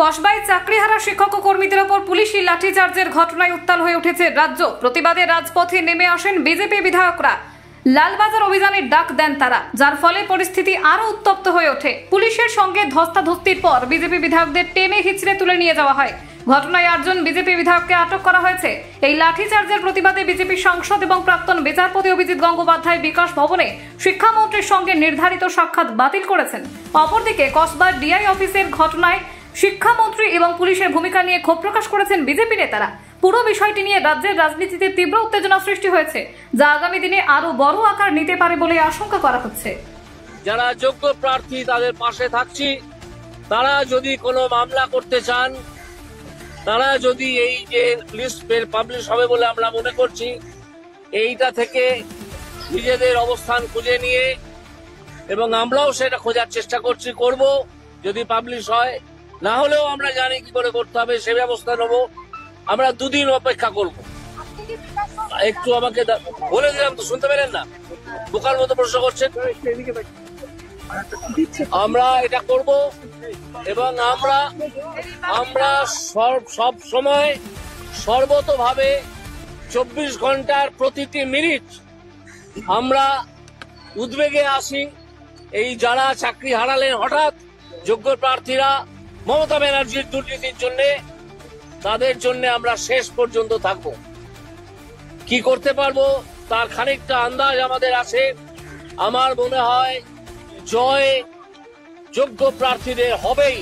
কসবায় চাকরিহারা শিক্ষক ও কর্মীদের ওপর পুলিশি লাঠিচার্জের ঘটনায় উত্তাল হয়ে উঠেছে রাজ্য। প্রতিবাদে রাজপথে নেমে আসেন বিজেপি বিধায়করা। লালবাজার অভিযানের ডাক দেন তারা, যার ফলে পরিস্থিতি আরো উত্তপ্ত হয়ে ওঠে। পুলিশের সঙ্গে ধস্তাধস্তির পর বিজেপি বিধায়কদের টেনে হিচড়ে তুলে নিয়ে যাওয়া হয়। ঘটনায় 8 জন বিজেপি বিধায়ককে আটক করা হয়েছে। এই লাঠিচার্জের প্রতিবাদে বিজেপি সাংসদ এবং প্রাক্তন বিচারপতি অভিজিৎ গঙ্গোপাধ্যায় বিকাশ ভবনে শিক্ষামন্ত্রীর সঙ্গে নির্ধারিত সাক্ষাৎ বাতিল করেছেন। অপরদিকে কসবার ডিআই অফিসের ঘটনায় শিক্ষামন্ত্রী এবং পুলিশের ভূমিকা নিয়ে ক্ষোভ প্রকাশ করেছেন বিজেপি নেতারা। পুরো বিষয়টি নিয়ে রাজ্যের রাজনীতিতে তীব্র উত্তেজনা সৃষ্টি হয়েছে, যা আগামী দিনে আরো বড় আকার নিতে পারে বলে আশঙ্কা করা হচ্ছে। যারা যোগ্য প্রার্থী তাদের পাশে থাকছি, তারা যদি কোনো মামলা করতে চান, তারা যদি এই যে লিস্ট পাবলিশ হবে বলে আমরা মনে করছি, এইটা থেকে নিজেদের অবস্থান খুঁজে নিয়ে, এবং আমরাও সেটা খোঁজার চেষ্টা করব, যদি পাবলিশ হয়, না হলেও আমরা জানি কি করে করতে হবে, সে ব্যবস্থা নেব। আমরা 2 দিন অপেক্ষা করব। একটু আমাকে বলে দিলাম তো, শুনতে পেলেন না? বোকার মতো প্রশ্ন করছেন। আমরা এটা করব এবং আমরা সব সময় সর্বতভাবে 24 ঘন্টার প্রতিটি মিনিট আমরা উদ্বেগে আসি। এই যারা চাকরি হারালেন হঠাৎ যোগ্য প্রার্থীরা মমতা ব্যানার্জির দুর্নীতির জন্য, তাদের জন্য আমরা শেষ পর্যন্ত থাকব। কি করতে পারবো তার খানিকটা আন্দাজ আমাদের আছে। আমার মনে হয় জয় যোগ্য প্রার্থীদের হবেই।